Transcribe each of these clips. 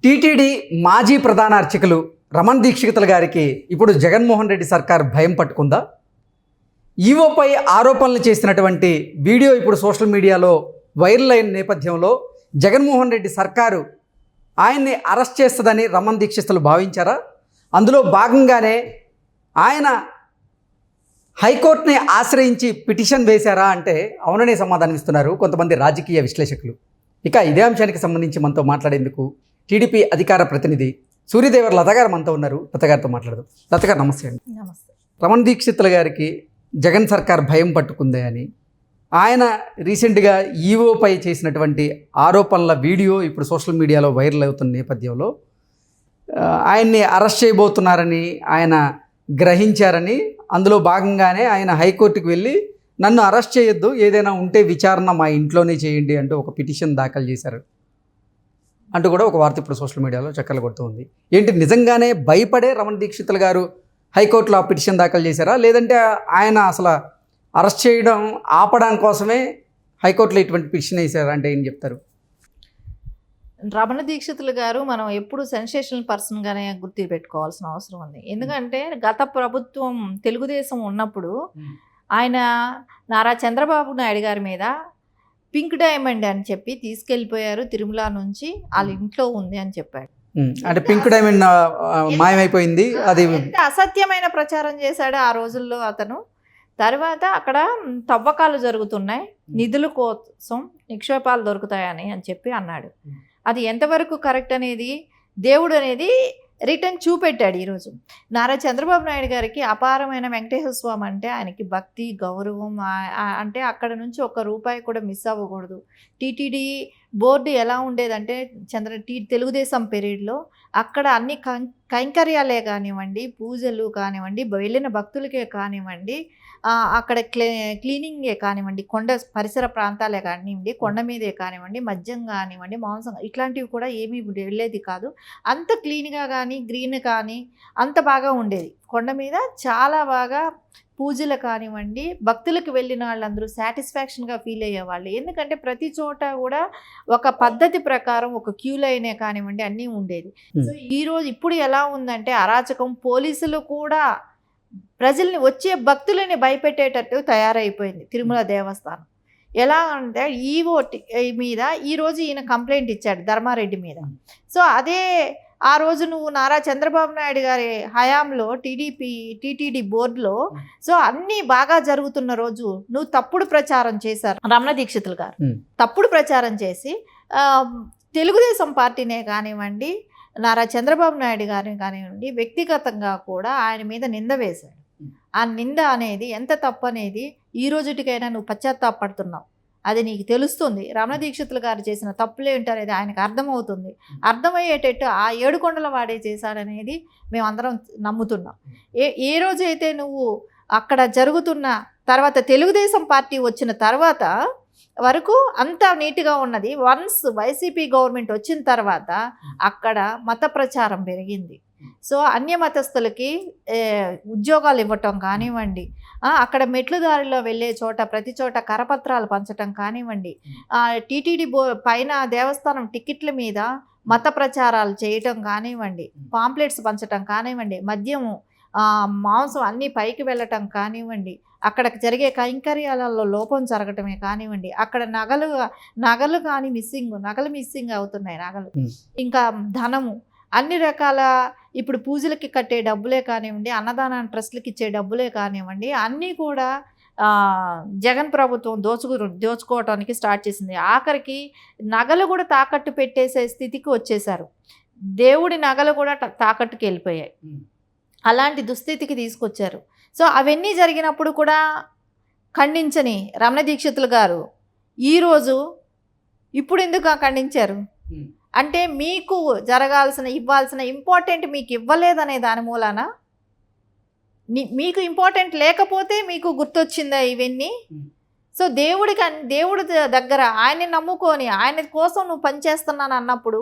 TTD మాజీ ప్రధాన అర్చకులు రమణ దీక్షితులు గారికి ఇప్పుడు జగన్మోహన్ రెడ్డి సర్కార్ భయం పట్టుకుందా? ఈవోపై ఆరోపణలు చేసినటువంటి వీడియో ఇప్పుడు సోషల్ మీడియాలో వైరల్ అయిన నేపథ్యంలో జగన్మోహన్ రెడ్డి సర్కారు ఆయన్ని అరెస్ట్ చేస్తుందని రమణ దీక్షితులు భావించారా? అందులో భాగంగానే ఆయన హైకోర్టుని ఆశ్రయించి పిటిషన్ వేశారా అంటే అవుననే సమాధానం ఇస్తున్నారు కొంతమంది రాజకీయ విశ్లేషకులు. ఇక ఇదే అంశానికి సంబంధించి మనతో మాట్లాడేందుకు టీడీపీ అధికార ప్రతినిధి సూర్యదేవర్ లత గారు మనతో ఉన్నారు. లత గారితో మాట్లాడదాం. లత గారు నమస్తే అండి. నమస్తే. రమణ దీక్షితుల గారికి జగన్ సర్కార్ భయం పట్టుకుందే అని ఆయన రీసెంట్గా ఈవోపై చేసినటువంటి ఆరోపణల వీడియో ఇప్పుడు సోషల్ మీడియాలో వైరల్ అవుతున్న నేపథ్యంలో ఆయన్ని అరెస్ట్ చేయబోతున్నారని ఆయన గ్రహించారని, అందులో భాగంగానే ఆయన హైకోర్టుకు వెళ్ళి నన్ను అరెస్ట్ చేయొద్దు, ఏదైనా ఉంటే విచారణ మా ఇంట్లోనే చేయండి అంటూ ఒక పిటిషన్ దాఖలు చేశారు అంటూ కూడా ఒక వార్త ఇప్పుడు సోషల్ మీడియాలో చక్కర్లు కొడుతూ ఉంది. ఏంటి, నిజంగానే భయపడే రమణ దీక్షితులు గారు హైకోర్టులో ఆ పిటిషన్ దాఖలు చేశారా, లేదంటే ఆయన అసలు అరెస్ట్ చేయడం ఆపడం కోసమే హైకోర్టులో ఇటువంటి పిటిషన్ వేశారా అంటే ఏం చెప్తారు? రమణ దీక్షితులు గారు మనం ఎప్పుడు సెన్సేషనల్ పర్సన్గానే గుర్తుపెట్టుకోవాల్సిన అవసరం ఉంది. ఎందుకంటే గత ప్రభుత్వం తెలుగుదేశం ఉన్నప్పుడు ఆయన నారా చంద్రబాబు నాయుడు గారి మీద పింక్ డైమండ్ అని చెప్పి తీసుకెళ్ళిపోయారు. తిరుమల నుంచి వాళ్ళ ఇంట్లో ఉంది అని చెప్పాడు. అంటే పింక్ డైమండ్ మాయమైపోయింది, అది అసత్యమైన ప్రచారం చేశాడు ఆ రోజుల్లో అతను. తర్వాత అక్కడ తవ్వకాలు జరుగుతున్నాయి, నిధుల కోసం నిక్షేపాలు దొరుకుతాయని అని చెప్పి అన్నాడు. అది ఎంతవరకు కరెక్ట్ అనేది దేవుడు అనేది రిటర్న్ చూపెట్టాడు. ఈరోజు నారా చంద్రబాబు నాయుడు గారికి అపారమైన వెంకటేశ్వర స్వామి అంటే ఆయనకి భక్తి, గౌరవం. అంటే అక్కడ నుంచి ఒక్క రూపాయి కూడా మిస్ అవ్వకూడదు. టీటీడీ బోర్డు ఎలా ఉండేదంటే తెలుగుదేశం పీరియడ్లో అక్కడ అన్ని కైంకర్యాలే కానివ్వండి, పూజలు కానివ్వండి, వెళ్ళిన భక్తులకే కానివ్వండి, అక్కడ క్లీనింగే కానివ్వండి, కొండ పరిసర ప్రాంతాలే కానివ్వండి, కొండ మీదే కానివ్వండి, మద్యం కానివ్వండి, మాంసం ఇట్లాంటివి కూడా ఏమీ వెళ్ళేది కాదు. అంత క్లీన్గా కానీ గ్రీన్ కానీ అంత బాగా ఉండేది. కొండ మీద చాలా బాగా పూజలు కానివ్వండి, భక్తులకు వెళ్ళిన వాళ్ళందరూ సాటిస్ఫాక్షన్గా ఫీల్ అయ్యేవాళ్ళు. ఎందుకంటే ప్రతి చోట కూడా ఒక పద్ధతి ప్రకారం ఒక క్యూ లైనే కానివ్వండి అన్నీ ఉండేది. సో ఈరోజు ఇప్పుడు ఎలా ఉందంటే అరాచకం, పోలీసులు కూడా ప్రజల్ని వచ్చే భక్తులని భయపెట్టేటట్టు తయారైపోయింది తిరుమల దేవస్థానం. ఎలా అంటే ఈవో మీద ఈరోజు ఈయన కంప్లైంట్ ఇచ్చాడు ధర్మారెడ్డి మీద. సో అదే ఆ రోజు నువ్వు నారా చంద్రబాబు నాయుడు గారి హయాంలో టీటీడీ బోర్డులో సో అన్నీ బాగా జరుగుతున్న రోజు నువ్వు తప్పుడు ప్రచారం చేశారు. రమణ దీక్షితులు గారు తప్పుడు ప్రచారం చేసి తెలుగుదేశం పార్టీనే కానివ్వండి, నారా చంద్రబాబు నాయుడు గారిని కానివ్వండి, వ్యక్తిగతంగా కూడా ఆయన మీద నింద వేశాడు. ఆ నింద అనేది ఎంత తప్పు అనేది ఈ రోజుటికైనా నువ్వు పశ్చాత్తాపడుతున్నావు, అది నీకు తెలుస్తుంది. రమణ దీక్షితులు గారు చేసిన తప్పులు ఏంటనేది ఆయనకు అర్థమవుతుంది. అర్థమయ్యేటట్టు ఆ ఏడుకొండల వాడే చేశాడనేది మేమందరం నమ్ముతున్నాం. ఏ రోజైతే నువ్వు అక్కడ జరుగుతున్న తర్వాత తెలుగుదేశం పార్టీ వచ్చిన తర్వాత వరకు అంతా నీట్గా ఉన్నది. వన్స్ వైసీపీ గవర్నమెంట్ వచ్చిన తర్వాత అక్కడ మత ప్రచారం పెరిగింది. సో అన్య మతస్థులకి ఉద్యోగాలు ఇవ్వటం కానివ్వండి, అక్కడ మెట్లు దారిలో వెళ్ళే చోట ప్రతి చోట కరపత్రాలు పంచటం కానివ్వండి, టీటీడీ పైన దేవస్థానం టికెట్ల మీద మత ప్రచారాలు చేయటం కానివ్వండి, పాంప్లెట్స్ పంచటం కానివ్వండి, మద్యము, మాంసం అన్నీ పైకి వెళ్ళటం కానివ్వండి, అక్కడ జరిగే కైంకర్యాలలో లోపం జరగటమే కానివ్వండి, అక్కడ నగలు కానీ నగలు మిస్సింగ్ అవుతున్నాయి. నగలు ఇంకా ధనము అన్ని రకాల ఇప్పుడు పూజలకి కట్టే డబ్బులే కానివ్వండి, అన్నదాన ట్రస్ట్లకి ఇచ్చే డబ్బులే కానివ్వండి, అన్నీ కూడా జగన్ ప్రభుత్వం దోచుకోవటానికి స్టార్ట్ చేసింది. ఆఖరికి నగలు కూడా తాకట్టు పెట్టేసే స్థితికి వచ్చేసారు. దేవుడి నగలు కూడా తాకట్టుకి వెళ్ళిపోయాయి. అలాంటి దుస్థితికి తీసుకొచ్చారు. సో అవన్నీ జరిగినప్పుడు కూడా ఖండించని రమణ దీక్షితులు గారు ఈరోజు ఇప్పుడు ఎందుకు ఖండించారు అంటే మీకు ఇవ్వాల్సిన ఇంపార్టెంట్ మీకు ఇవ్వలేదనే దాని మూలాన మీకు ఇంపార్టెంట్ లేకపోతే మీకు గుర్తొచ్చిందా ఇవన్నీ? సో దేవుడి దగ్గర ఆయన్ని నమ్ముకొని ఆయన కోసం నువ్వు పనిచేస్తున్నాను అన్నప్పుడు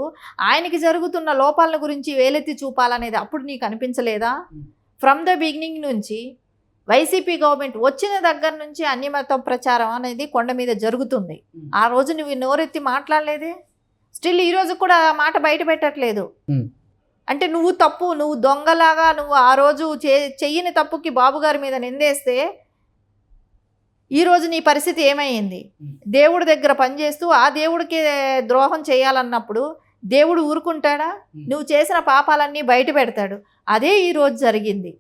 ఆయనకి జరుగుతున్న లోపాల గురించి వేలెత్తి చూపాలనేది అప్పుడు నీకు అనిపించలేదా? ఫ్రమ్ ద బిగినింగ్ నుంచి వైసీపీ గవర్నమెంట్ వచ్చిన దగ్గర నుంచి అన్యమతం ప్రచారం అనేది కొండ మీద జరుగుతుంది. ఆ రోజు నువ్వు నోరెత్తి మాట్లాడలేదే. స్టిల్ ఈ రోజు కూడా ఆ మాట బయట పెట్టట్లేదు. ఉమ్. అంటే నువ్వు తప్పు, నువ్వు దొంగలాగా నువ్వు ఆ రోజు చెయ్యని తప్పుకి బాబు గారి మీద నిందేస్తే ఈరోజు నీ పరిస్థితి ఏమైంది? దేవుడి దగ్గర పనిచేస్తూ ఆ దేవుడికి ద్రోహం చేయాలన్నప్పుడు దేవుడు ఊరుకుంటాడా? నువ్వు చేసిన పాపాలన్నీ బయట పెడతాడు. అదే ఈరోజు జరిగింది.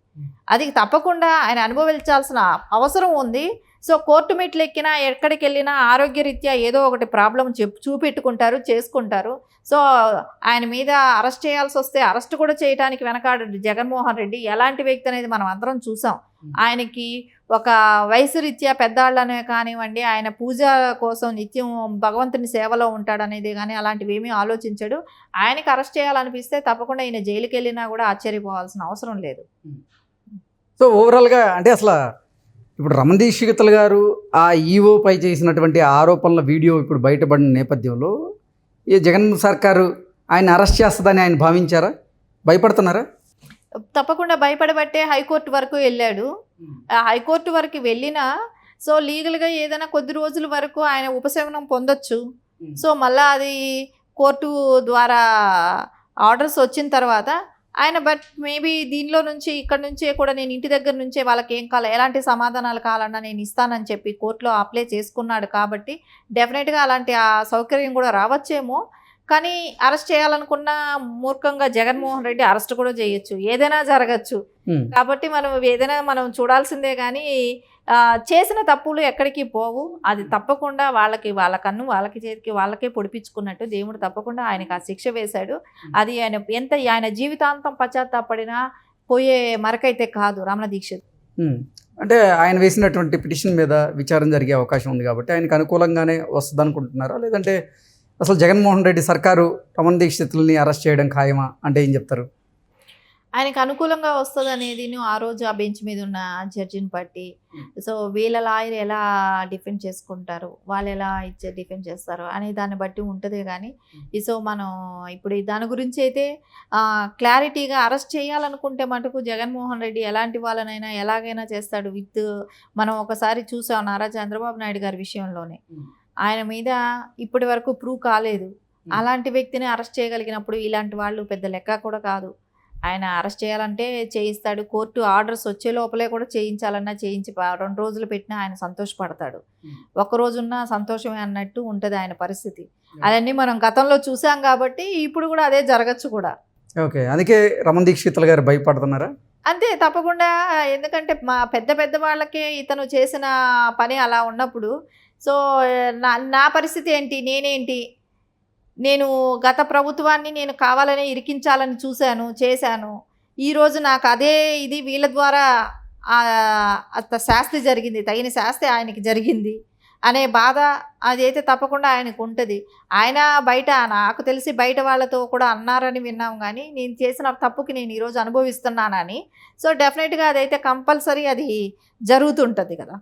అది తప్పకుండా ఆయన అనుభవించాల్సిన అవసరం ఉంది. సో కోర్టు మెట్లు ఎక్కినా ఎక్కడికి వెళ్ళినా ఆరోగ్యరీత్యా ఏదో ఒకటి ప్రాబ్లం చూపెట్టుకుంటారు, చేసుకుంటారు. సో ఆయన మీద అరెస్ట్ చేయాల్సి వస్తే అరెస్ట్ కూడా చేయడానికి వెనకాడు జగన్మోహన్ రెడ్డి. ఎలాంటి వ్యక్తి అనేది మనం అందరం చూసాం. ఆయనకి ఒక వయసు రీత్యా పెద్దవాళ్ళనే కానివ్వండి, ఆయన పూజ కోసం నిత్యం భగవంతుని సేవలో ఉంటాడనేది కానీ అలాంటివి ఏమీ ఆలోచించడు. ఆయనకి అరెస్ట్ చేయాలనిపిస్తే తప్పకుండా ఈయన జైలుకి వెళ్ళినా కూడా ఆశ్చర్యపోవాల్సిన అవసరం లేదు. సో ఓవరాల్గా అంటే అసలు ఇప్పుడు రమణదీప్ శీతల్ గారు ఆ ఈఓపై చేసినటువంటి ఆరోపణల వీడియో ఇప్పుడు బయటపడిన నేపథ్యంలో ఈ జగన్ సర్కారు ఆయన అరెస్ట్ చేస్తుందని ఆయన భావించారా? భయపడుతున్నారా? తప్పకుండా భయపడబట్టే హైకోర్టు వరకు వెళ్ళాడు. ఆ హైకోర్టు వరకు వెళ్ళినా సో లీగల్గా ఏదైనా కొద్ది రోజుల వరకు ఆయన ఉపశమనం పొందొచ్చు. సో మళ్ళీ అది కోర్టు ద్వారా ఆర్డర్స్ వచ్చిన తర్వాత ఆయన బట్ మేబీ దీనిలో నుంచి ఇక్కడ నుంచే కూడా నేను ఇంటి దగ్గర నుంచే వాళ్ళకి ఏం కావాలి, ఎలాంటి సమాధానాలు కావాలన్నా నేను ఇస్తానని చెప్పి కోర్టులో అప్లై చేసుకున్నాడు. కాబట్టి డెఫినెట్గా అలాంటి ఆ సౌకర్యం కూడా రావచ్చేమో. కానీ అరెస్ట్ చేయాలనుకున్న మూర్ఖంగా జగన్మోహన్ రెడ్డి అరెస్ట్ కూడా చేయొచ్చు, ఏదైనా జరగచ్చు. కాబట్టి మనం ఏదైనా మనం చూడాల్సిందే. కానీ చేసిన తప్పులు ఎక్కడికి పోవు. అది తప్పకుండా వాళ్ళ కన్ను వాళ్ళకి చేతికి వాళ్ళకే పొడిపించుకున్నట్టు దేవుడు తప్పకుండా ఆయనకు ఆ శిక్ష వేశాడు. అది ఆయన జీవితాంతం పశ్చాత్తాపడినా పోయే మరకైతే కాదు రమణ దీక్షిత్. అంటే ఆయన వేసినటువంటి పిటిషన్ మీద విచారణ జరిగే అవకాశం ఉంది కాబట్టి ఆయనకు అనుకూలంగానే వస్తుంది అనుకుంటున్నారా? లేదంటే అసలు జగన్మోహన్ రెడ్డి సర్కారు రమణ దీక్షితుల్ని అరెస్ట్ చేయడం ఖాయమా అంటే ఏం చెప్తారు? ఆయనకు అనుకూలంగా వస్తుంది అనేది ఆ రోజు ఆ బెంచ్ మీద ఉన్న జడ్జిని బట్టి. సో వీళ్ళ లాయర్ ఎలా డిఫెండ్ చేసుకుంటారు, వాళ్ళు ఎలా డిఫెండ్ చేస్తారు అనే దాన్ని బట్టి ఉంటుంది. కానీ సో మనం ఇప్పుడు దాని గురించి అయితే క్లారిటీగా అరెస్ట్ చేయాలనుకుంటే మటుకు జగన్మోహన్ రెడ్డి ఎలాంటి వాళ్ళనైనా ఎలాగైనా చేస్తాడు. మనం ఒకసారి చూసాం నారా చంద్రబాబు నాయుడు గారి విషయంలోనే ఆయన మీద ఇప్పటి వరకు ప్రూవ్ కాలేదు. అలాంటి వ్యక్తిని అరెస్ట్ చేయగలిగినప్పుడు ఇలాంటి వాళ్ళు పెద్ద లెక్క కూడా కాదు. ఆయన అరెస్ట్ చేయాలంటే చేయిస్తాడు. కోర్టు ఆర్డర్స్ వచ్చే లోపలే కూడా చేయించాలన్నా చేయించి 2 రోజులు పెట్టినా ఆయన సంతోషపడతాడు. ఒక్కరోజున్నా సంతోషమే అన్నట్టు ఉంటుంది ఆయన పరిస్థితి. అవన్నీ మనం గతంలో చూసాం కాబట్టి ఇప్పుడు కూడా అదే జరగచ్చు కూడా. ఓకే, అందుకే రమణ దీక్షితులు గారు భయపడుతున్నారా? అంతే తప్పకుండా. ఎందుకంటే మా పెద్ద వాళ్ళకే ఇతను చేసిన పని అలా ఉన్నప్పుడు సో నా పరిస్థితి ఏంటి, నేనేంటి, నేను గత ప్రభుత్వాన్ని నేను కావాలనే ఇరికించాలని చేశాను. ఈరోజు నాకు అదే ఇది వీళ్ళ ద్వారా శాస్తి జరిగింది, తగిన శాస్తి ఆయనకి జరిగింది అనే బాధ అదైతే తప్పకుండా ఆయనకు ఉంటుంది. ఆయన బయట నాకు తెలిసి బయట వాళ్ళతో కూడా అన్నారని విన్నాం. కానీ నేను చేసిన తప్పుకి నేను ఈరోజు అనుభవిస్తున్నానని. సో డెఫినెట్గా అదైతే కంపల్సరీ అది జరుగుతుంటుంది కదా.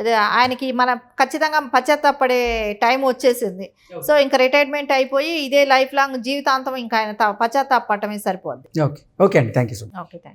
అదే ఆయనకి మనం ఖచ్చితంగా పశ్చాత్తాపడే టైం వచ్చేసింది. సో ఇంకా రిటైర్మెంట్ అయిపోయి ఇదే లైఫ్ లాంగ్ జీవితాంతం ఇంకా ఆయన పశ్చాత్తాపడటమే సరిపోద్ది. ఓకే అండి, thank you so much. Okay, thank you.